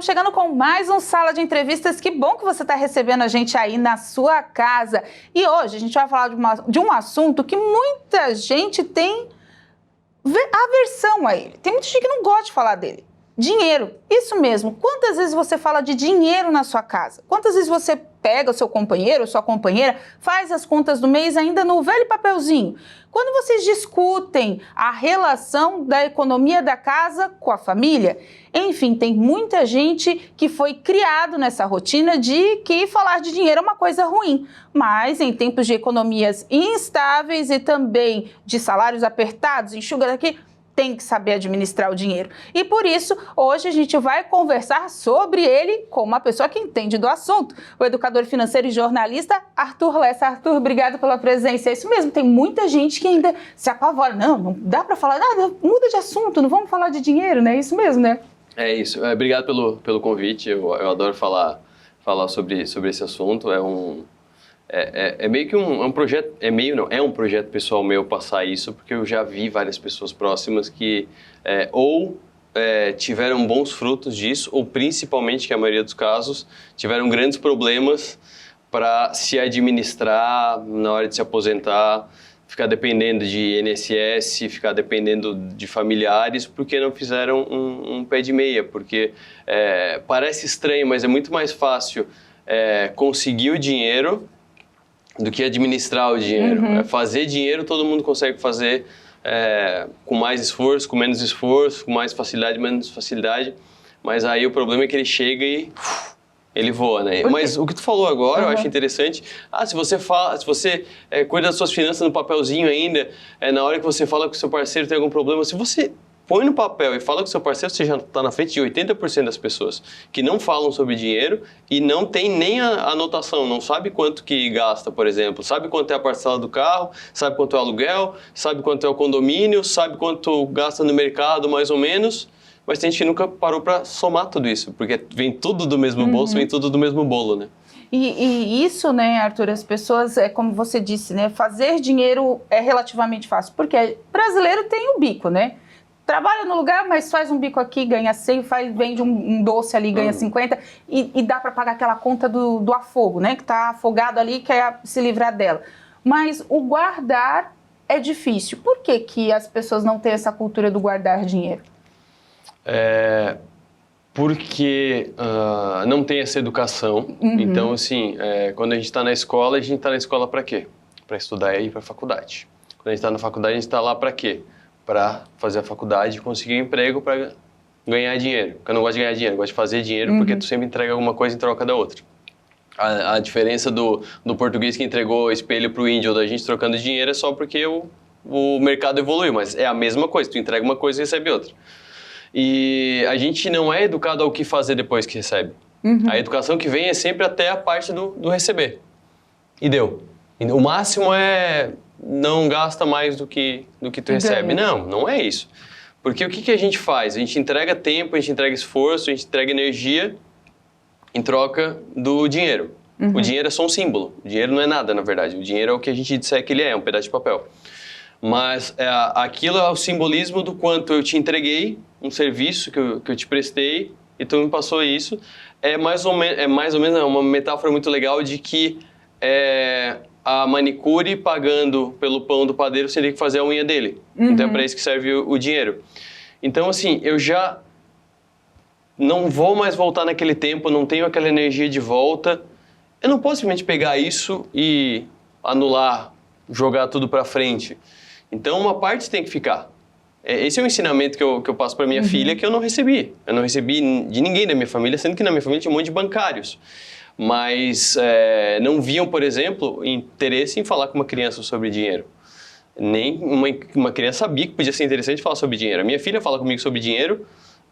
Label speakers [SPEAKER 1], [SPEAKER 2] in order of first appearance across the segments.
[SPEAKER 1] chegando com mais um Sala de Entrevistas. Que bom que você está recebendo a gente aí na sua casa. E hoje a gente vai falar de um assunto que muita gente tem aversão a ele. Tem muita gente que não gosta de falar dele. Dinheiro, isso mesmo. Quantas vezes você fala de dinheiro na sua casa? Quantas vezes você pega o seu companheiro ou sua companheira, faz as contas do mês ainda no velho papelzinho? Quando vocês discutem a relação da economia da casa com a família, enfim, tem muita gente que foi criado nessa rotina de que falar de dinheiro é uma coisa ruim. Mas em tempos de economias instáveis e também de salários apertados, enxuga daqui, tem que saber administrar o dinheiro. E por isso, hoje a gente vai conversar sobre ele com uma pessoa que entende do assunto, o educador financeiro e jornalista Arthur Lessa. Arthur, obrigado pela presença. É isso mesmo, tem muita gente que ainda se apavora. Não dá para falar nada, muda de assunto, não vamos falar de dinheiro, né? É isso mesmo, né?
[SPEAKER 2] É isso. Obrigado pelo convite. Eu adoro falar sobre esse assunto. É meio que um projeto, é um projeto pessoal meu passar isso, porque eu já vi várias pessoas próximas que tiveram bons frutos disso, ou principalmente, que a maioria dos casos, tiveram grandes problemas para se administrar na hora de se aposentar, ficar dependendo de INSS, ficar dependendo de familiares, porque não fizeram um pé de meia, porque parece estranho, mas é muito mais fácil conseguir o dinheiro do que administrar o dinheiro. Fazer dinheiro todo mundo consegue fazer com mais esforço, com menos esforço, com mais facilidade, menos facilidade, mas aí o problema é que ele chega e ele voa, né? Mas o que tu falou agora, eu acho interessante. Se você cuida das suas finanças no papelzinho ainda, na hora que você fala com o seu parceiro tem algum problema, se você põe no papel e fala com o seu parceiro, você já está na frente de 80% das pessoas que não falam sobre dinheiro e não tem nem a anotação, não sabe quanto que gasta, por exemplo, sabe quanto é a parcela do carro, sabe quanto é o aluguel, sabe quanto é o condomínio, sabe quanto gasta no mercado, mais ou menos, mas tem gente que nunca parou para somar tudo isso, porque vem tudo do mesmo bolso, vem tudo do mesmo bolo, né?
[SPEAKER 1] E isso, né, Arthur, as pessoas, como você disse, né, fazer dinheiro é relativamente fácil, porque brasileiro tem o bico, né? Trabalha no lugar, mas faz um bico aqui, ganha 100, vende um doce ali, ganha 50, e dá para pagar aquela conta do afogo, né? Que está afogado ali, quer se livrar dela. Mas o guardar é difícil. Por que as pessoas não têm essa cultura do guardar dinheiro?
[SPEAKER 2] Porque não tem essa educação. Então, assim, quando a gente está na escola para quê? Para estudar e ir para a faculdade. Quando a gente está na faculdade, a gente está lá para quê? Para fazer a faculdade e conseguir um emprego para ganhar dinheiro. Porque eu não gosto de ganhar dinheiro, eu gosto de fazer dinheiro porque tu sempre entrega alguma coisa em troca da outra. A diferença do português que entregou espelho para o índio ou da gente trocando dinheiro é só porque o mercado evoluiu, mas é a mesma coisa, tu entrega uma coisa e recebe outra. E a gente não é educado ao que fazer depois que recebe. A educação que vem é sempre até a parte do receber. E deu. O máximo é não gasta mais do que tu recebe. Não é isso. Porque o que a gente faz? A gente entrega tempo, a gente entrega esforço, a gente entrega energia em troca do dinheiro. O dinheiro é só um símbolo. O dinheiro não é nada, na verdade. O dinheiro é o que a gente disser que ele é um pedaço de papel. Mas aquilo é o simbolismo do quanto eu te entreguei um serviço que eu te prestei e tu me passou isso. É mais ou menos uma metáfora muito legal de que a manicure pagando pelo pão do padeiro, você teria que fazer a unha dele. Então é para isso que serve o dinheiro. Então, assim, eu já não vou mais voltar naquele tempo, não tenho aquela energia de volta. Eu não posso simplesmente pegar isso e anular, jogar tudo para frente. Então, uma parte tem que ficar. Esse é o ensinamento que eu passo para minha filha, que eu não recebi. Eu não recebi de ninguém da minha família, sendo que na minha família tinha um monte de bancários. Mas não viam, por exemplo, interesse em falar com uma criança sobre dinheiro. Nem uma criança sabia que podia ser interessante falar sobre dinheiro. A minha filha fala comigo sobre dinheiro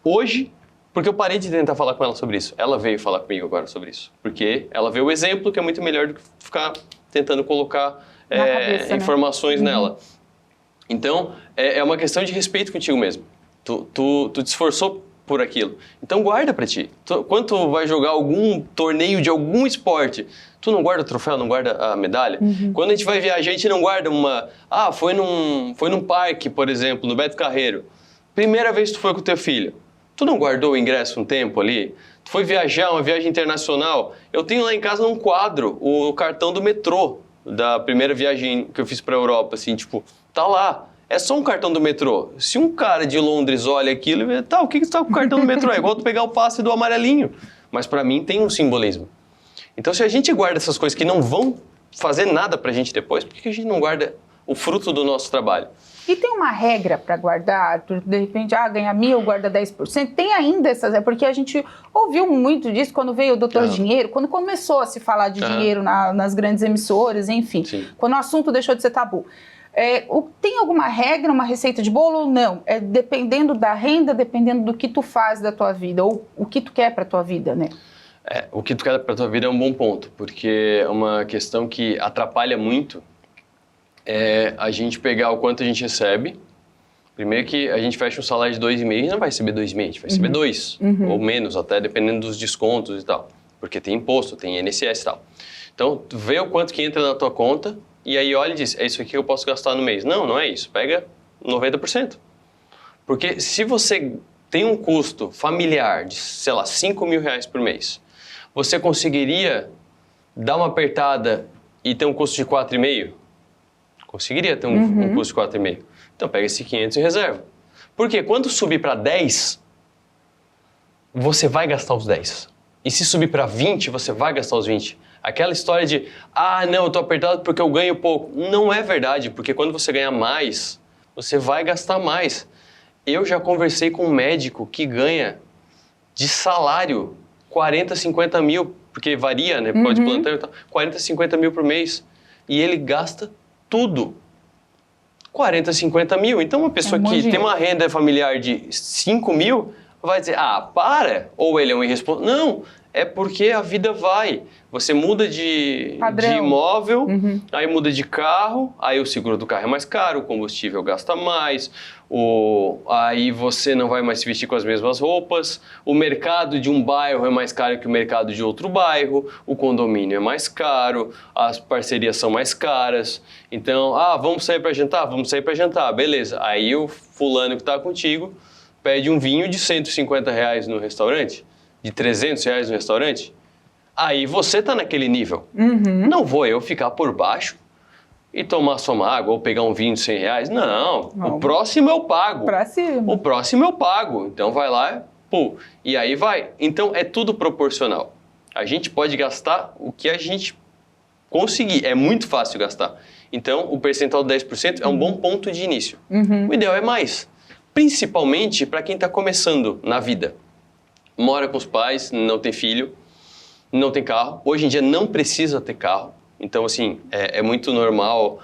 [SPEAKER 2] hoje, porque eu parei de tentar falar com ela sobre isso. Ela veio falar comigo agora sobre isso. Porque ela vê o exemplo, que é muito melhor do que ficar tentando colocar cabeça, informações nela. Então, é uma questão de respeito contigo mesmo. Tu te esforçou por aquilo. Então guarda pra ti. Quando tu vai jogar algum torneio de algum esporte, tu não guarda o troféu, não guarda a medalha? Quando a gente vai viajar, a gente não guarda uma... foi num parque, por exemplo, no Beto Carreiro. Primeira vez que tu foi com o teu filho. Tu não guardou o ingresso um tempo ali? foi viajar, uma viagem internacional, eu tenho lá em casa num quadro o cartão do metrô da primeira viagem que eu fiz para a Europa, assim, tipo, tá lá. É só um cartão do metrô. Se um cara de Londres olha aquilo e vê, tá, o que você tá com o cartão do metrô? É igual tu pegar o passe do amarelinho. Mas para mim tem um simbolismo. Então, se a gente guarda essas coisas que não vão fazer nada pra gente depois, por que a gente não guarda o fruto do nosso trabalho?
[SPEAKER 1] E tem uma regra para guardar? De repente, ganha 1.000, guarda 10%. Tem ainda essas... Porque a gente ouviu muito disso quando veio o Doutor Dinheiro, quando começou a se falar de dinheiro nas grandes emissoras, enfim. Sim. Quando o assunto deixou de ser tabu. Tem alguma regra, uma receita de bolo ou não? Dependendo da renda, dependendo do que tu faz da tua vida, ou o que tu quer para tua vida, né?
[SPEAKER 2] O que tu quer para tua vida é um bom ponto, porque é uma questão que atrapalha muito a gente pegar o quanto a gente recebe. Primeiro que a gente fecha um salário de 2,5, a gente não vai receber 2,5, a gente vai receber 2, ou menos até, dependendo dos descontos e tal. Porque tem imposto, tem INSS e tal. Então, tu vê o quanto que entra na tua conta e aí olha e diz, é isso aqui que eu posso gastar no mês. Não, não é isso. Pega 90%. Porque se você tem um custo familiar de, sei lá, 5 mil reais por mês, você conseguiria dar uma apertada e ter um custo de 4,5? Conseguiria ter um custo de 4,5. Então pega esse 500 e reserva. Porque quando subir para 10, você vai gastar os 10. E se subir para 20, você vai gastar os 20. Aquela história de, não, eu tô apertado porque eu ganho pouco. Não é verdade, porque quando você ganha mais, você vai gastar mais. Eu já conversei com um médico que ganha de salário 40, 50 mil, porque varia, né? Pode plantão e tal. 40, 50 mil por mês. E ele gasta tudo. 40, 50 mil. Então, uma pessoa que tem uma renda familiar de 5 mil vai dizer, para, ou ele é um irresponsável. Não, é porque a vida vai. Você muda de imóvel, aí muda de carro, aí o seguro do carro é mais caro, o combustível gasta mais, aí você não vai mais se vestir com as mesmas roupas, o mercado de um bairro é mais caro que o mercado de outro bairro, o condomínio é mais caro, as parcerias são mais caras. Então, vamos sair para jantar? Vamos sair para jantar, beleza. Aí o fulano que está contigo pede um vinho de 150 reais no restaurante, de 300 reais no restaurante, aí você tá naquele nível. Não vou eu ficar por baixo e tomar só uma água ou pegar um vinho de 100 reais. Não, o próximo eu pago. O próximo eu pago. Então vai lá, e aí vai. Então é tudo proporcional. A gente pode gastar o que a gente conseguir. É muito fácil gastar. Então o percentual de 10% é um bom ponto de início. O ideal é mais. Principalmente para quem está começando na vida. Mora com os pais, não tem filho, não tem carro. Hoje em dia não precisa ter carro. Então, assim, é muito normal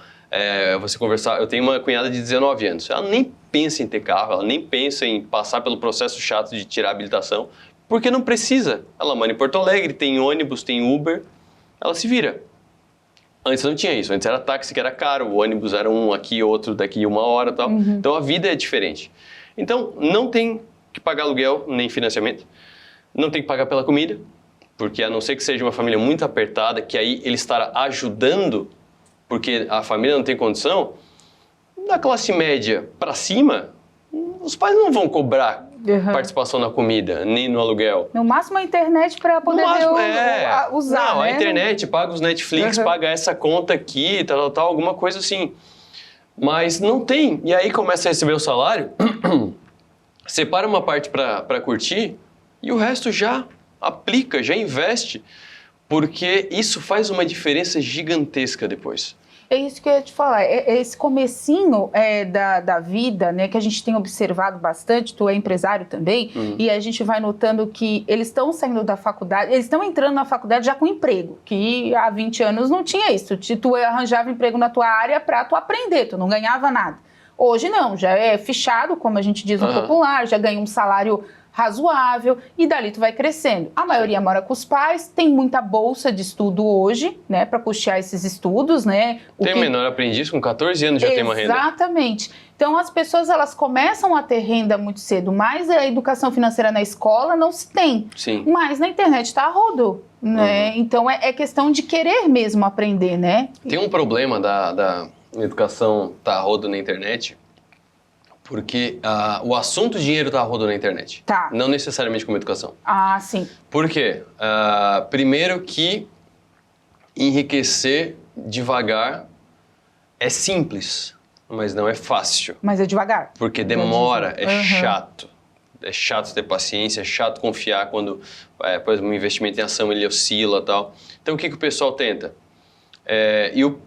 [SPEAKER 2] você conversar. Eu tenho uma cunhada de 19 anos. Ela nem pensa em ter carro, ela nem pensa em passar pelo processo chato de tirar a habilitação, porque não precisa. Ela mora em Porto Alegre, tem ônibus, tem Uber, ela se vira. Antes não tinha isso. Antes era táxi que era caro, o ônibus era um aqui, outro daqui 1 hora e tal. Então, a vida é diferente. Então, não tem que pagar aluguel nem financiamento. Não tem que pagar pela comida, porque a não ser que seja uma família muito apertada, que aí ele estará ajudando, porque a família não tem condição, da classe média para cima, os pais não vão cobrar participação na comida, nem no aluguel.
[SPEAKER 1] No máximo a internet para poder usar,
[SPEAKER 2] Não,
[SPEAKER 1] né?
[SPEAKER 2] a internet, paga os Netflix, paga essa conta aqui, tal, alguma coisa assim. Mas não tem. E aí começa a receber o salário, separa uma parte para curtir e o resto já aplica, já investe, porque isso faz uma diferença gigantesca depois.
[SPEAKER 1] É isso que eu ia te falar, esse comecinho da vida, né, que a gente tem observado bastante, tu é empresário também, e a gente vai notando que eles estão saindo da faculdade, eles estão entrando na faculdade já com emprego, que há 20 anos não tinha isso, tu arranjava emprego na tua área para tu aprender, tu não ganhava nada. Hoje não, já é fichado, como a gente diz no popular, já ganha um salário razoável e dali tu vai crescendo. A maioria mora com os pais, tem muita bolsa de estudo hoje, né, para custear esses estudos, né?
[SPEAKER 2] Tem menor aprendiz com 14 anos já tem uma renda.
[SPEAKER 1] Exatamente. Então as pessoas elas começam a ter renda muito cedo, mas a educação financeira na escola não se tem.
[SPEAKER 2] Sim.
[SPEAKER 1] Mas na internet está a rodo, né? Então é questão de querer mesmo aprender, né?
[SPEAKER 2] Tem um problema da educação tá a rodo na internet, Porque o assunto dinheiro está rodando na internet.
[SPEAKER 1] Tá.
[SPEAKER 2] Não necessariamente como educação.
[SPEAKER 1] Ah, sim.
[SPEAKER 2] Por quê? Primeiro que enriquecer devagar é simples, mas não é fácil.
[SPEAKER 1] Mas é devagar.
[SPEAKER 2] Porque demora, é chato. É chato ter paciência, é chato confiar quando, por exemplo, um investimento em ação ele oscila e tal. Então, o que o pessoal tenta? E o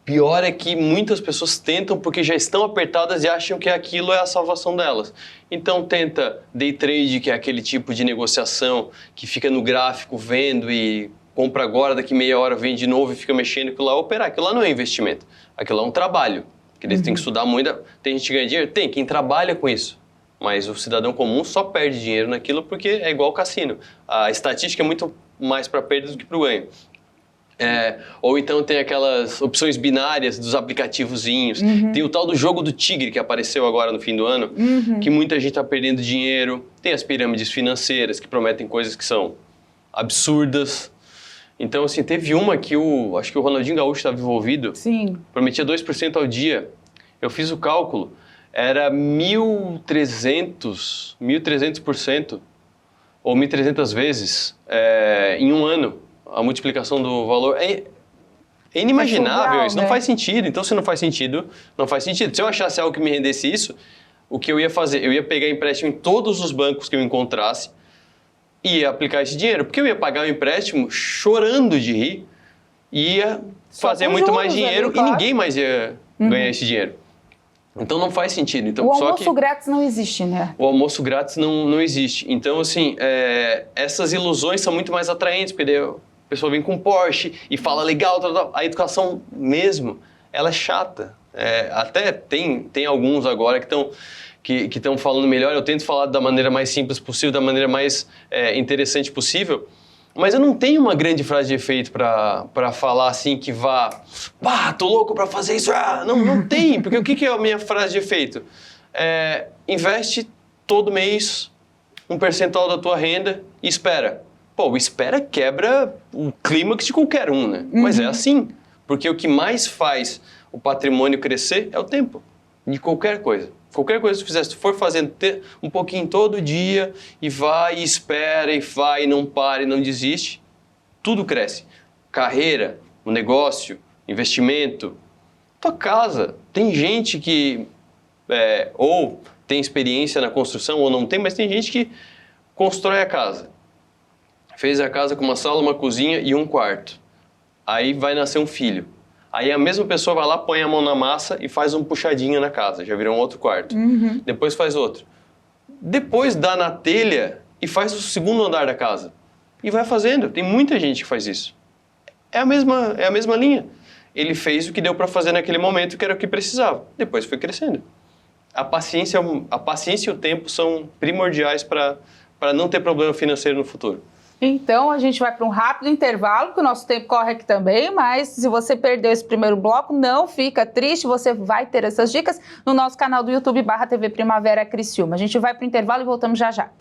[SPEAKER 2] pior é que muitas pessoas tentam porque já estão apertadas e acham que aquilo é a salvação delas. Então, tenta day trade, que é aquele tipo de negociação que fica no gráfico vendo e compra agora, daqui meia hora vende de novo e fica mexendo, aquilo lá é operar. Aquilo lá não é investimento, aquilo lá é um trabalho. Que eles têm que estudar muito. Tem gente que ganha dinheiro? Tem, quem trabalha com isso. Mas o cidadão comum só perde dinheiro naquilo porque é igual ao cassino. A estatística é muito mais para perda do que para o ganho. Ou então tem aquelas opções binárias dos aplicativozinhos. Tem o tal do jogo do tigre que apareceu agora no fim do ano, que muita gente está perdendo dinheiro. Tem as pirâmides financeiras que prometem coisas que são absurdas. Então, assim, teve uma que acho que o Ronaldinho Gaúcho estava envolvido.
[SPEAKER 1] Sim.
[SPEAKER 2] Prometia 2% ao dia. Eu fiz o cálculo. Era 1.300% ou 1.300 vezes em um ano. A multiplicação do valor é inimaginável,
[SPEAKER 1] surreal,
[SPEAKER 2] isso não
[SPEAKER 1] né?
[SPEAKER 2] faz sentido. Então, se não faz sentido, não faz sentido. Se eu achasse algo que me rendesse isso, o que eu ia fazer? Eu ia pegar empréstimo em todos os bancos que eu encontrasse e ia aplicar esse dinheiro. Porque eu ia pagar o empréstimo chorando de rir e ia fazer
[SPEAKER 1] com
[SPEAKER 2] muito
[SPEAKER 1] juros
[SPEAKER 2] mais dinheiro
[SPEAKER 1] ali, claro.
[SPEAKER 2] e ninguém mais ia ganhar esse dinheiro. Então não faz sentido. Então,
[SPEAKER 1] O
[SPEAKER 2] só
[SPEAKER 1] almoço
[SPEAKER 2] que
[SPEAKER 1] grátis não existe, né?
[SPEAKER 2] o almoço grátis não existe. Então, assim, essas ilusões são muito mais atraentes, porque daí a pessoa vem com Porsche e fala legal, tal. A educação mesmo, ela é chata. Até tem alguns agora que estão falando melhor. Eu tento falar da maneira mais simples possível, da maneira mais interessante possível. Mas eu não tenho uma grande frase de efeito para falar assim que tô louco para fazer isso. Não tem, porque o que é a minha frase de efeito? Investe todo mês um percentual da tua renda e espera. O espera quebra o clímax de qualquer um, né? Mas é assim, porque o que mais faz o patrimônio crescer é o tempo, de qualquer coisa. Qualquer coisa que tu fizer, se tu for fazendo um pouquinho todo dia e vai, e espera, e vai, e não para, e não desiste, tudo cresce. Carreira, o negócio, investimento, tua casa. Tem gente que ou tem experiência na construção ou não tem, mas tem gente que constrói a casa. Fez a casa com uma sala, uma cozinha e um quarto. Aí vai nascer um filho. Aí a mesma pessoa vai lá, põe a mão na massa e faz um puxadinho na casa, já virou um outro quarto. Depois faz outro. Depois dá na telha e faz o segundo andar da casa. E vai fazendo. Tem muita gente que faz isso. É a mesma linha. Ele fez o que deu para fazer naquele momento, que era o que precisava. Depois foi crescendo. A paciência e o tempo são primordiais para não ter problema financeiro no futuro.
[SPEAKER 1] Então, a gente vai para um rápido intervalo, que o nosso tempo corre aqui também, mas se você perdeu esse primeiro bloco, não fica triste, você vai ter essas dicas no nosso canal do YouTube /TV Primavera Criciúma. A gente vai para o intervalo e voltamos já já.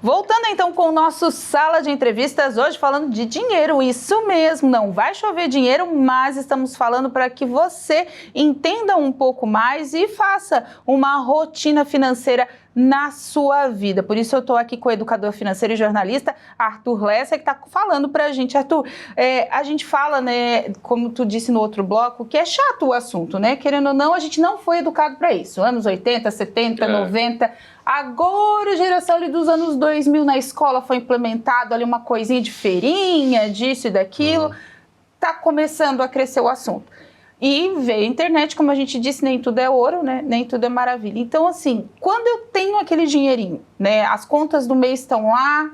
[SPEAKER 1] Voltando então com o nosso Sala de Entrevistas, hoje falando de dinheiro, isso mesmo, não vai chover dinheiro, mas estamos falando para que você entenda um pouco mais e faça uma rotina financeira na sua vida. Por isso eu estou aqui com o educador financeiro e jornalista Arthur Lessa, que está falando para a gente. Arthur, a gente fala, né, como tu disse no outro bloco, que é chato o assunto, né? Querendo ou não, a gente não foi educado para isso. Anos 80, 70, 90... Agora, a geração ali dos anos 2000 na escola foi implementado ali uma coisinha de feirinha, disso e daquilo. Tá começando a crescer o assunto. E veio a internet, como a gente disse, nem tudo é ouro, né? Nem tudo é maravilha. Então, assim, quando eu tenho aquele dinheirinho, né? As contas do mês estão lá,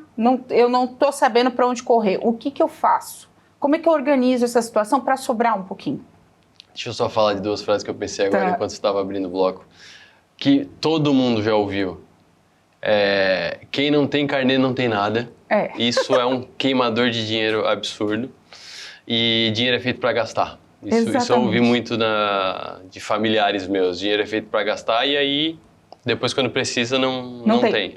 [SPEAKER 1] eu não tô sabendo para onde correr. O que eu faço? Como é que eu organizo essa situação para sobrar um pouquinho?
[SPEAKER 2] Deixa eu só falar de duas frases que eu pensei agora enquanto você estava abrindo o bloco. Que todo mundo já ouviu. Quem não tem carnê não tem nada. Isso é um queimador de dinheiro absurdo. E dinheiro é feito para gastar. Isso eu ouvi muito de familiares meus. Dinheiro é feito para gastar e aí, depois quando precisa, não tem.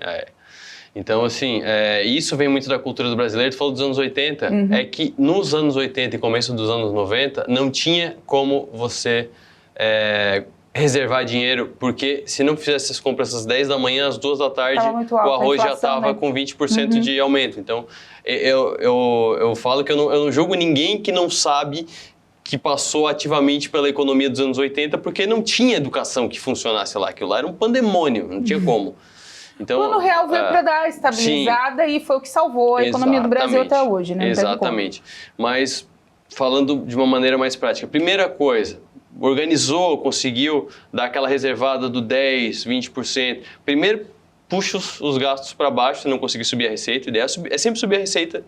[SPEAKER 2] Então, assim, isso vem muito da cultura do brasileiro. Tu falou dos anos 80, é que nos anos 80 e começo dos anos 90, não tinha como você reservar dinheiro, porque se não fizesse as compras às 10 da manhã, às 2 da tarde, o arroz já estava com 20% de aumento. Então, eu falo que eu não julgo ninguém que não sabe que passou ativamente pela economia dos anos 80, porque não tinha educação que funcionasse lá. Aquilo lá era um pandemônio, não tinha como. Então,
[SPEAKER 1] o Plano Real veio para dar estabilizada e foi o que salvou a economia do Brasil até hoje, né?
[SPEAKER 2] Exatamente. Mas, falando de uma maneira mais prática, primeira coisa, organizou, conseguiu dar aquela reservada do 10%, 20%. Primeiro, puxa os gastos para baixo, se não conseguir subir a receita. A ideia é sempre subir a receita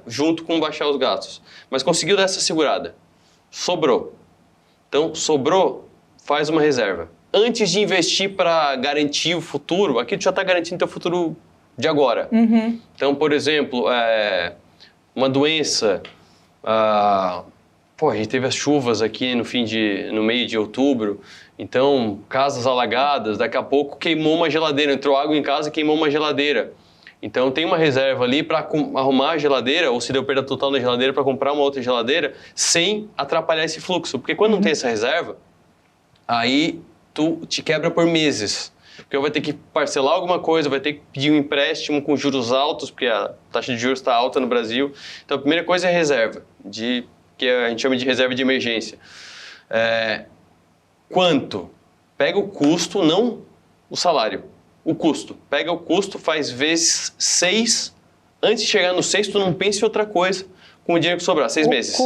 [SPEAKER 2] junto com baixar os gastos. Mas conseguiu dar essa segurada. Sobrou. Então, sobrou, faz uma reserva. Antes de investir para garantir o futuro, aqui tu já está garantindo teu futuro de agora. Então, por exemplo, uma doença... a gente teve as chuvas aqui no meio de outubro, então casas alagadas, daqui a pouco queimou uma geladeira, entrou água em casa e queimou uma geladeira. Então tem uma reserva ali para arrumar a geladeira, ou se deu perda total na geladeira, para comprar uma outra geladeira, sem atrapalhar esse fluxo. Porque quando não tem essa reserva, aí tu te quebra por meses. Porque vai ter que parcelar alguma coisa, vai ter que pedir um empréstimo com juros altos, porque a taxa de juros está alta no Brasil. Então a primeira coisa é a reserva, que a gente chama de reserva de emergência. Quanto? Pega o custo, não o salário. O custo. Pega o custo, faz vezes 6. Antes de chegar no 6, tu não pensa em outra coisa com o dinheiro que sobrar. 6 meses.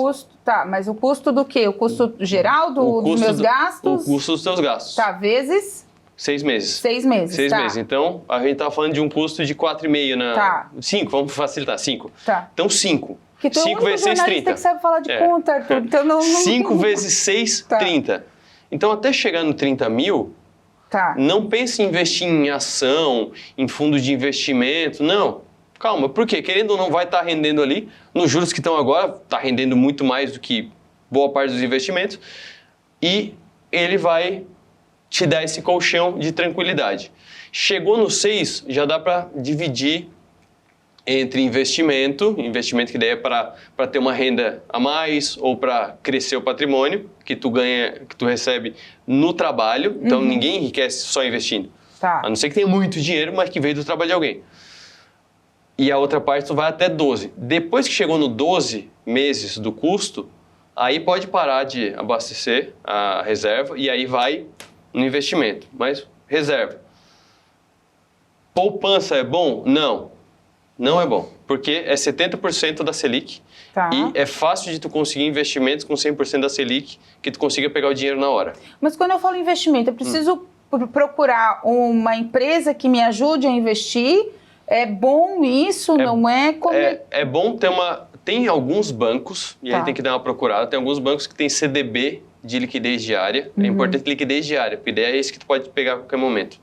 [SPEAKER 1] Mas o custo do quê? O custo geral dos meus gastos?
[SPEAKER 2] O custo dos teus gastos.
[SPEAKER 1] Tá, vezes...
[SPEAKER 2] 6 meses.
[SPEAKER 1] 6 meses,
[SPEAKER 2] 6 meses. Então, a gente tá falando de um custo de 4,5 na...
[SPEAKER 1] Tá.
[SPEAKER 2] 5, vamos facilitar, 5.
[SPEAKER 1] Tá.
[SPEAKER 2] Então, 5.
[SPEAKER 1] Que tu
[SPEAKER 2] 5 vezes 6, 30.
[SPEAKER 1] Que sabe falar de conta, Arthur. Então, não...
[SPEAKER 2] 5 vezes 6, 30. Então, até chegar no 30 mil, não pense em investir em ação, em fundo de investimento, não. Calma, por quê? Querendo ou não, vai estar rendendo ali. Nos juros que estão agora, está rendendo muito mais do que boa parte dos investimentos. E ele vai te dar esse colchão de tranquilidade. Chegou no 6, já dá para dividir entre investimento que daí é para ter uma renda a mais ou para crescer o patrimônio que tu ganha, que tu recebe no trabalho. Então ninguém enriquece só investindo. A não ser que tenha muito dinheiro, mas que veio do trabalho de alguém. E a outra parte tu vai até 12. Depois que chegou no 12 meses do custo, aí pode parar de abastecer a reserva e aí vai no investimento. Mas reserva. Poupança é bom? Não. Não é bom, porque é 70% da Selic e é fácil de tu conseguir investimentos com 100% da Selic que tu consiga pegar o dinheiro na hora.
[SPEAKER 1] Mas quando eu falo investimento, eu preciso procurar uma empresa que me ajude a investir? É bom isso? Não é?
[SPEAKER 2] É bom ter Tem alguns bancos, e aí tem que dar uma procurada, tem alguns bancos que tem CDB de liquidez diária. É importante liquidez diária, porque daí é isso que tu pode pegar a qualquer momento.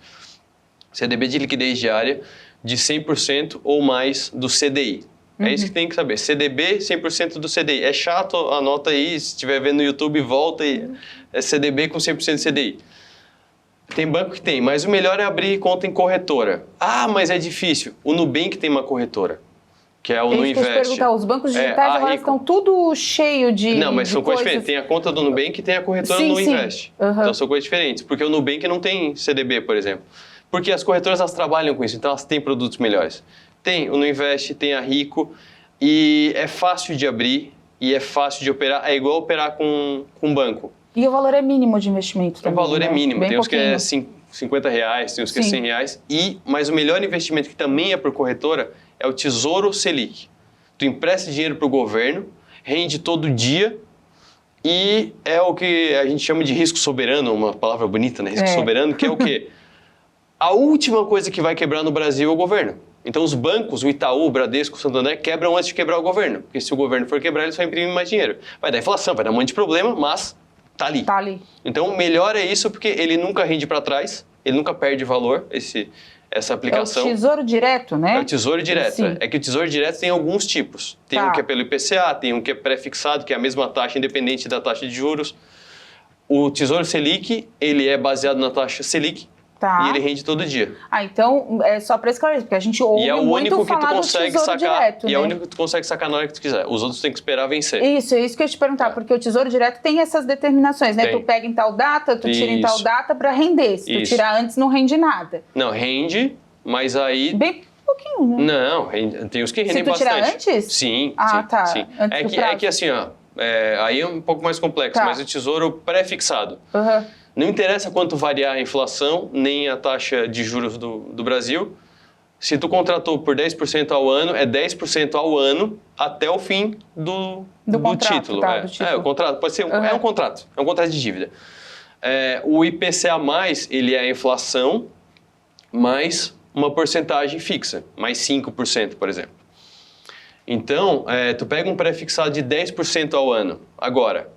[SPEAKER 2] CDB de liquidez diária de 100% ou mais do CDI. É isso que tem que saber. CDB, 100% do CDI. É chato, anota aí, se estiver vendo no YouTube, volta e é CDB com 100% do CDI. Tem banco que tem, mas o melhor é abrir conta em corretora. Ah, mas é difícil. O Nubank tem uma corretora, que é o Nuinvest.
[SPEAKER 1] Os bancos digitais agora estão tudo cheio de
[SPEAKER 2] Não, mas são coisas diferentes. Tem a conta do Nubank e tem a corretora Nuinvest. Então são coisas diferentes, porque o Nubank não tem CDB, por exemplo. Porque as corretoras, elas trabalham com isso, então elas têm produtos melhores. Tem o Nuinvest, tem a Rico, e é fácil de abrir, e é fácil de operar, é igual operar com banco.
[SPEAKER 1] E o valor é mínimo de investimento também,
[SPEAKER 2] O valor é mínimo,
[SPEAKER 1] Bem
[SPEAKER 2] tem uns que é
[SPEAKER 1] pouquinho.
[SPEAKER 2] R$50, tem uns que é R$100, mas o melhor investimento, que também é por corretora, é o Tesouro Selic. Tu empresta dinheiro para o governo, rende todo dia, e é o que a gente chama de risco soberano, uma palavra bonita, né? Risco soberano, que é o quê? A última coisa que vai quebrar no Brasil é o governo. Então os bancos, o Itaú, o Bradesco, o Santander, quebram antes de quebrar o governo. Porque se o governo for quebrar, eles vão imprimir mais dinheiro. Vai dar inflação, vai dar um monte de problema, mas tá ali.
[SPEAKER 1] Tá ali.
[SPEAKER 2] Então o melhor é isso, porque ele nunca rende para trás, ele nunca perde valor, essa aplicação.
[SPEAKER 1] É o Tesouro Direto, né?
[SPEAKER 2] É o Tesouro Direto.
[SPEAKER 1] Sim.
[SPEAKER 2] É que o Tesouro Direto tem alguns tipos. Tem um que é pelo IPCA, tem um que é pré-fixado, que é a mesma taxa independente da taxa de juros. O Tesouro Selic, ele é baseado na taxa Selic e ele rende todo dia.
[SPEAKER 1] Então, é só para esclarecer, porque a gente ouve muito falar do Tesouro Direto,
[SPEAKER 2] E é o único que tu consegue sacar na hora que tu quiser. Os outros tem que esperar vencer.
[SPEAKER 1] Isso que eu ia te perguntar, porque o Tesouro Direto tem essas determinações, né?
[SPEAKER 2] Tem.
[SPEAKER 1] Tu pega em tal data, tu tira em tal data para render. Se tu tirar antes, não rende nada.
[SPEAKER 2] Não, rende, mas aí...
[SPEAKER 1] Bem pouquinho, né?
[SPEAKER 2] Não, tem os que rendem bastante.
[SPEAKER 1] Se tu tirar antes?
[SPEAKER 2] Sim,
[SPEAKER 1] tá.
[SPEAKER 2] sim.
[SPEAKER 1] Antes
[SPEAKER 2] É que assim, ó, aí é um pouco mais complexo, mas o Tesouro pré-fixado. Não interessa quanto variar a inflação, nem a taxa de juros do Brasil. Se tu contratou por 10% ao ano, é 10% ao ano até o fim do
[SPEAKER 1] contrato,
[SPEAKER 2] título.
[SPEAKER 1] do título.
[SPEAKER 2] O contrato pode ser é um contrato de dívida. O IPCA+, ele é a inflação mais uma porcentagem fixa, mais 5%, por exemplo. Então, tu pega um pré-fixado de 10% ao ano agora,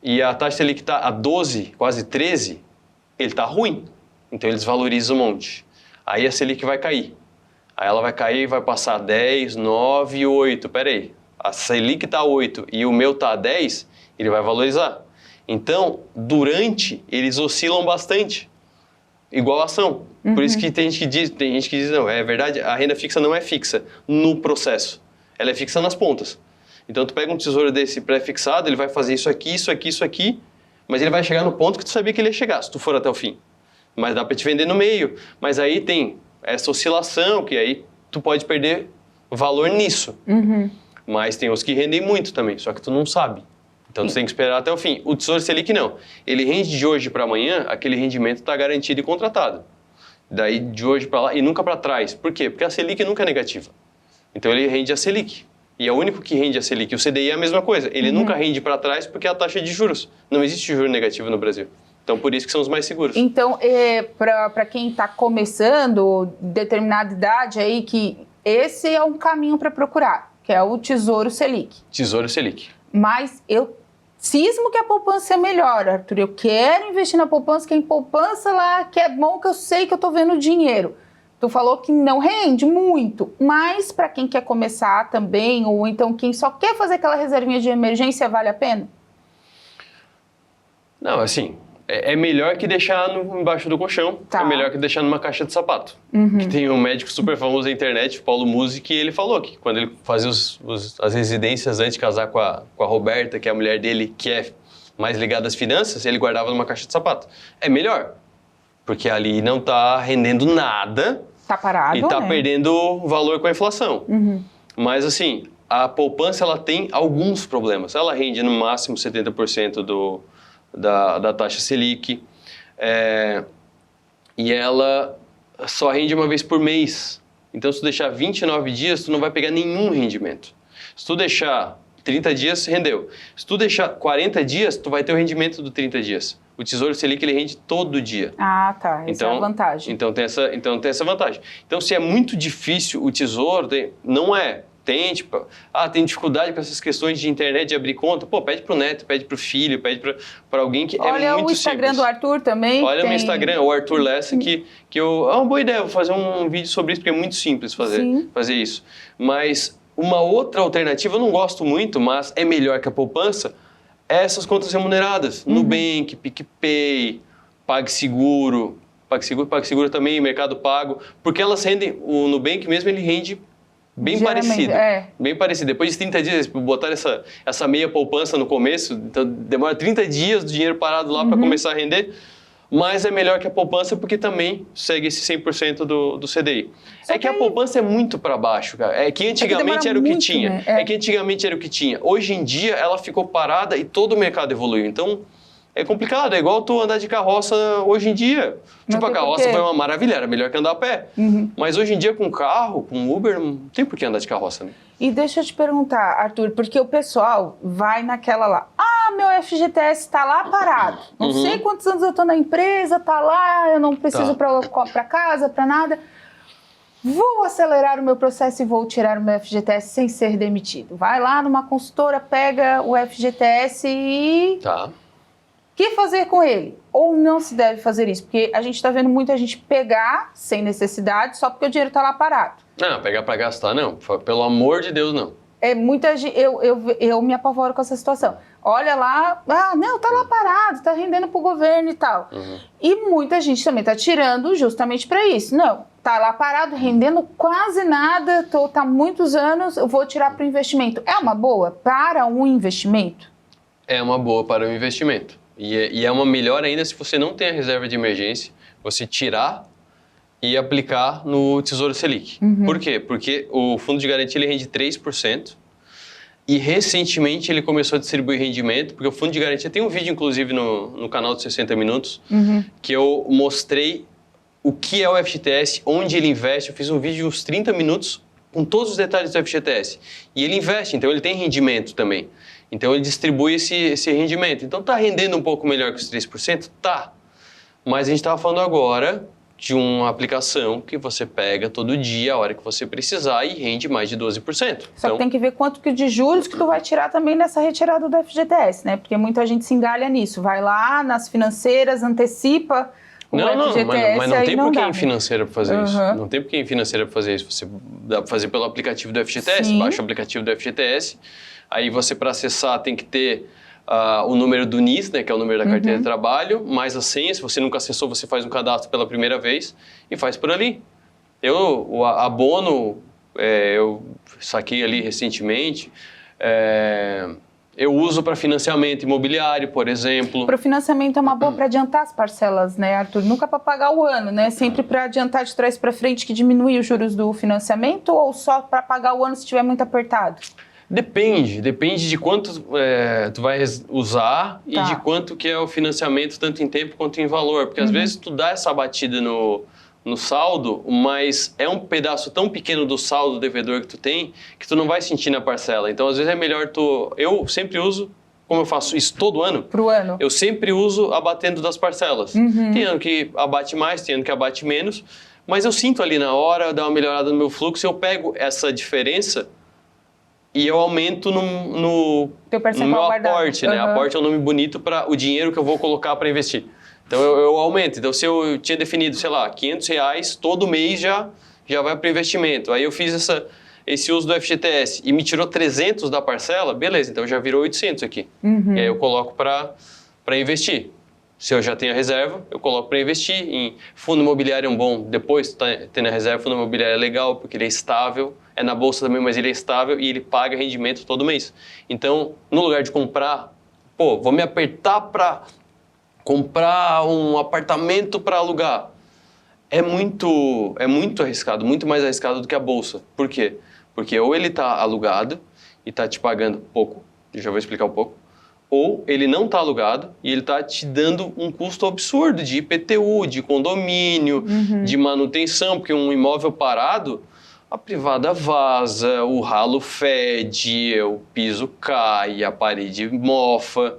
[SPEAKER 2] e a taxa Selic está a 12, quase 13, ele está ruim. Então, ele desvaloriza um monte. Aí a Selic vai cair. Aí ela vai cair e vai passar a 10, 9, 8. Peraí, a Selic está a 8 e o meu está a 10, ele vai valorizar. Então, eles oscilam bastante. Igual a ação. Por isso que tem gente que diz, não, é verdade, a renda fixa não é fixa no processo. Ela é fixa nas pontas. Então, tu pega um tesouro desse pré-fixado, ele vai fazer isso aqui, mas ele vai chegar no ponto que tu sabia que ele ia chegar, se tu for até o fim. Mas dá para te vender no meio. Mas aí tem essa oscilação, que aí tu pode perder valor nisso. Mas tem os que rendem muito também, só que tu não sabe. Então, tu tem que esperar até o fim. O Tesouro Selic não. Ele rende de hoje para amanhã, aquele rendimento está garantido e contratado. Daí, de hoje para lá e nunca para trás. Por quê? Porque a Selic nunca é negativa. Então, ele rende a Selic. E é o único que rende a Selic. O CDI é a mesma coisa. Ele nunca rende para trás porque é a taxa de juros. Não existe juro negativo no Brasil. Então, por isso que são os mais seguros.
[SPEAKER 1] Então, para quem está começando, determinada idade aí, que esse é um caminho para procurar, que é o Tesouro Selic.
[SPEAKER 2] Tesouro Selic.
[SPEAKER 1] Mas eu cismo que a poupança é melhor, Arthur. Eu quero investir na poupança, que é em poupança lá, que é bom, que eu sei que eu estou vendo dinheiro. Tu falou que não rende muito, mas para quem quer começar também, ou então quem só quer fazer aquela reservinha de emergência, vale a pena?
[SPEAKER 2] Não, assim, é melhor que deixar embaixo do colchão, é melhor que deixar numa caixa de sapato. Que tem um médico super famoso da internet, Paulo Musi, que ele falou que quando ele fazia as residências antes de casar com a Roberta, que é a mulher dele, que é mais ligada às finanças, ele guardava numa caixa de sapato. É melhor, porque ali não está rendendo nada.
[SPEAKER 1] Tá parado,
[SPEAKER 2] e está perdendo valor com a inflação. Mas assim, a poupança ela tem alguns problemas. Ela rende no máximo 70% da taxa Selic. E ela só rende uma vez por mês. Então, se tu deixar 29 dias, tu não vai pegar nenhum rendimento. Se tu deixar 30 dias, rendeu. Se tu deixar 40 dias, tu vai ter o rendimento do 30 dias. O Tesouro Selic, ele rende todo dia.
[SPEAKER 1] Tá. Essa é a vantagem.
[SPEAKER 2] Então tem essa vantagem. Então, se é muito difícil o Tesouro, não é. Tem dificuldade com essas questões de internet, de abrir conta. Pô, pede pro neto, pede pro filho, pede para alguém que é muito simples.
[SPEAKER 1] Olha o Instagram do Arthur também.
[SPEAKER 2] Olha o meu Instagram, o Arthur Lessa, que é uma boa ideia. Vou fazer um vídeo sobre isso, porque é muito simples fazer isso. Mas uma outra alternativa, eu não gosto muito, mas é melhor que a poupança, é essas contas remuneradas. Nubank, PicPay, PagSeguro. PagSeguro também, Mercado Pago. Porque elas rendem, o Nubank mesmo, ele rende bem parecido. Bem parecido. Depois de 30 dias, botar essa meia poupança no começo, então demora 30 dias do dinheiro parado lá para começar a render, mas é melhor que a poupança porque também segue esse 100% do CDI. Que a poupança é muito para baixo, cara. É que antigamente era o que tinha. Né? É que antigamente era o que tinha. Hoje em dia ela ficou parada e todo o mercado evoluiu. Então é complicado, é igual tu andar de carroça hoje em dia. Tipo, a carroça foi uma maravilha, era melhor que andar a pé. Mas hoje em dia, com carro, com Uber, não tem por que andar de carroça, né?
[SPEAKER 1] E deixa eu te perguntar, Arthur, porque o pessoal vai naquela lá, meu FGTS está lá parado. Não sei quantos anos eu estou na empresa, tá lá, eu não preciso para casa, para nada. Vou acelerar o meu processo e vou tirar o meu FGTS sem ser demitido. Vai lá numa consultora, pega o FGTS e... que fazer com ele? Ou não se deve fazer isso? Porque a gente está vendo muita gente pegar sem necessidade só porque o dinheiro está lá parado.
[SPEAKER 2] Não, pegar para gastar, não. Pelo amor de Deus, não.
[SPEAKER 1] Muita gente, eu me apavoro com essa situação. Olha lá, não, tá lá parado, tá rendendo pro governo e tal. E muita gente também tá tirando justamente para isso. Não, tá lá parado, rendendo quase nada, tá muitos anos, eu vou tirar para investimento. É uma boa para um investimento?
[SPEAKER 2] É uma boa para um investimento. E é uma melhor ainda se você não tem a reserva de emergência, você tirar e aplicar no Tesouro Selic. Por quê? Porque o fundo de garantia ele rende 3% e recentemente ele começou a distribuir rendimento, porque o fundo de garantia tem um vídeo inclusive no canal de 60 minutos que eu mostrei o que é o FGTS, onde ele investe. Eu fiz um vídeo de uns 30 minutos com todos os detalhes do FGTS. E ele investe, então ele tem rendimento também. Então ele distribui esse rendimento. Então tá rendendo um pouco melhor que os 3%? Tá. Mas a gente estava falando agora de uma aplicação que você pega todo dia, a hora que você precisar, e rende mais de 12%.
[SPEAKER 1] Só que tem que ver quanto que de juros que tu vai tirar também nessa retirada do FGTS, né? Porque muita gente se engalha nisso. Vai lá nas financeiras, antecipa o FGTS,
[SPEAKER 2] mas não tem por que
[SPEAKER 1] dá,
[SPEAKER 2] em financeira para fazer isso. Não tem por que em financeira para fazer isso. Você dá para fazer pelo aplicativo do FGTS, baixa o aplicativo do FGTS, aí você para acessar tem que ter o número do NIS, né, que é o número da carteira de trabalho, mais a senha. Se você nunca acessou, você faz um cadastro pela primeira vez e faz por ali. O abono, eu saquei ali recentemente, eu uso para financiamento imobiliário, por exemplo.
[SPEAKER 1] Para o financiamento é uma boa para adiantar as parcelas, né, Arthur? Nunca para pagar o ano, né? Sempre para adiantar de trás para frente, que diminui os juros do financiamento, ou só para pagar o ano se estiver muito apertado?
[SPEAKER 2] Depende de quanto tu vai usar e de quanto que é o financiamento, tanto em tempo quanto em valor. Porque às vezes tu dá essa batida no saldo, mas é um pedaço tão pequeno do saldo devedor que tu tem, que tu não vai sentir na parcela. Então às vezes é melhor eu sempre uso, como eu faço isso todo ano,
[SPEAKER 1] pro ano,
[SPEAKER 2] eu sempre uso abatendo das parcelas. Tem ano que abate mais, tem ano que abate menos, mas eu sinto ali na hora, dá uma melhorada no meu fluxo, eu pego essa diferença e eu aumento no meu aporte, né? Aporte é um nome bonito para o dinheiro que eu vou colocar para investir. Então eu aumento. Então se eu tinha definido, sei lá, R$500 todo mês já vai para o investimento. Aí eu fiz esse uso do FGTS e me tirou 300 da parcela, beleza, então já virou 800 aqui. E aí eu coloco para investir. Se eu já tenho a reserva, eu coloco para investir. Em fundo imobiliário é um bom, depois tendo a reserva, fundo imobiliário é legal porque ele é estável, é na bolsa também, mas ele é estável e ele paga rendimento todo mês. Então, no lugar de comprar, vou me apertar para comprar um apartamento para alugar. É muito arriscado, muito mais arriscado do que a bolsa. Por quê? Porque ou ele está alugado e está te pagando pouco, eu já vou explicar um pouco, ou ele não está alugado e ele está te dando um custo absurdo de IPTU, de condomínio, de manutenção, porque um imóvel parado, a privada vaza, o ralo fede, o piso cai, a parede mofa.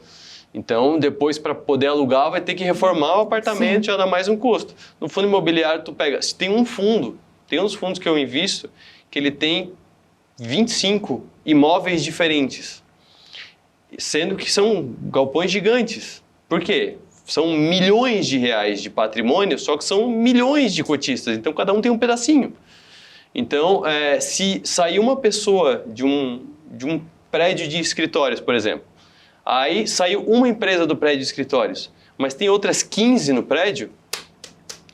[SPEAKER 2] Então, depois, para poder alugar, vai ter que reformar o apartamento, já dá mais um custo. No fundo imobiliário, tu pega, se tem uns fundos que eu invisto, que ele tem 25 imóveis diferentes, sendo que são galpões gigantes. Por quê? São milhões de reais de patrimônio, só que são milhões de cotistas, então cada um tem um pedacinho. Então, se sair uma pessoa de um prédio de escritórios, por exemplo, aí saiu uma empresa do prédio de escritórios, mas tem outras 15 no prédio,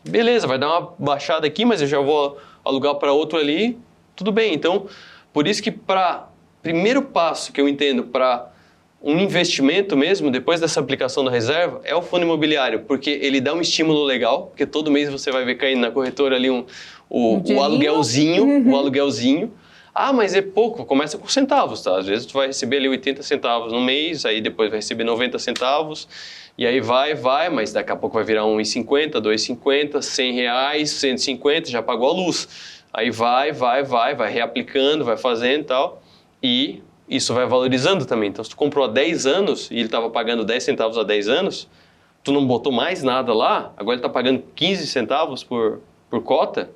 [SPEAKER 2] beleza, vai dar uma baixada aqui, mas eu já vou alugar para outro ali, tudo bem. Então, por isso que primeiro passo que eu entendo para um investimento mesmo, depois dessa aplicação da reserva, é o fundo imobiliário, porque ele dá um estímulo legal, porque todo mês você vai ver caindo na corretora ali o aluguelzinho. Ah, mas é pouco, começa com centavos, tá? Às vezes tu vai receber ali 80 centavos no mês, aí depois vai receber 90 centavos, e aí vai, mas daqui a pouco vai virar 1,50, 2,50, 100 reais, 150, já pagou a luz. Aí vai reaplicando, vai fazendo e tal, e isso vai valorizando também. Então, se tu comprou há 10 anos e ele estava pagando 10 centavos há 10 anos, tu não botou mais nada lá, agora ele está pagando 15 centavos por cota,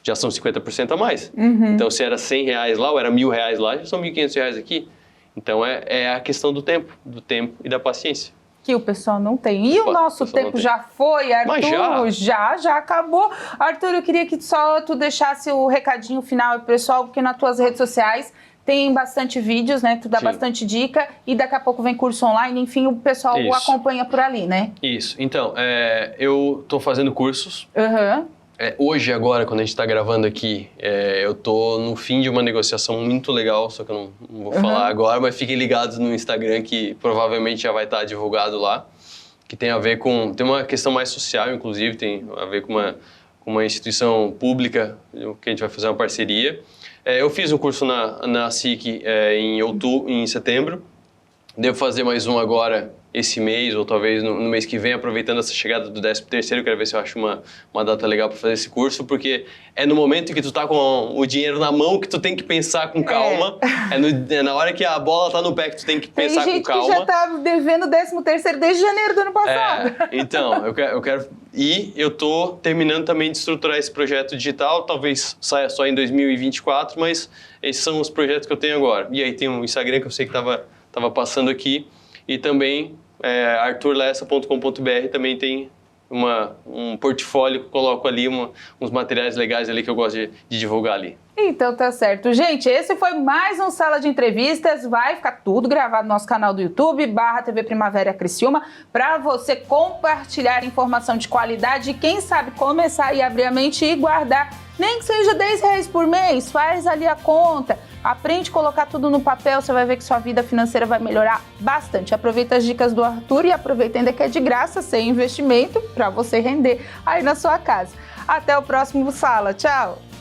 [SPEAKER 2] já são 50% a mais. Então, se era 100 reais lá ou era 1.000 reais lá, já são 1.500 reais aqui. Então, é a questão do tempo e da paciência.
[SPEAKER 1] que o pessoal não tem. E o nosso tempo já foi, Arthur?
[SPEAKER 2] Mas
[SPEAKER 1] já acabou. Arthur, eu queria que só tu deixasse o recadinho final pro pessoal, porque nas tuas redes sociais tem bastante vídeos, né? Tu dá bastante dica e daqui a pouco vem curso online, enfim, o pessoal acompanha por ali, né?
[SPEAKER 2] Isso. Então, eu tô fazendo cursos.
[SPEAKER 1] Uhum.
[SPEAKER 2] Hoje, agora, quando a gente está gravando aqui, eu tô no fim de uma negociação muito legal, só que eu não vou falar agora, mas fiquem ligados no Instagram que provavelmente já vai estar divulgado lá, que tem a ver com... Tem uma questão mais social, inclusive, tem a ver com uma instituição pública, que a gente vai fazer uma parceria. Eu fiz um curso na SIC em setembro, devo fazer mais um agora esse mês, ou talvez no mês que vem, aproveitando essa chegada do 13º, quero ver se eu acho uma data legal para fazer esse curso, porque é no momento que tu tá com o dinheiro na mão que tu tem que pensar com calma, é na hora que a bola tá no pé que tu tem que pensar com calma.
[SPEAKER 1] Tem gente que já tá devendo 13º desde janeiro do ano passado.
[SPEAKER 2] Então, eu quero... E eu tô terminando também de estruturar esse projeto digital, talvez saia só em 2024, mas esses são os projetos que eu tenho agora. E aí tem um Instagram que eu sei que tava passando aqui, e também arturlessa.com.br também tem um portfólio que eu coloco ali, uns materiais legais ali que eu gosto de divulgar ali.
[SPEAKER 1] Então tá certo. Gente, esse foi mais um Sala de Entrevistas. Vai ficar tudo gravado no nosso canal do YouTube, /TV Primavera Criciúma, para você compartilhar informação de qualidade e quem sabe começar a abrir a mente e guardar, nem que seja R$10 por mês, faz ali a conta. Aprende a colocar tudo no papel, você vai ver que sua vida financeira vai melhorar bastante. Aproveita as dicas do Arthur e aproveita ainda que é de graça, sem investimento, para você render aí na sua casa. Até o próximo Sala. Tchau!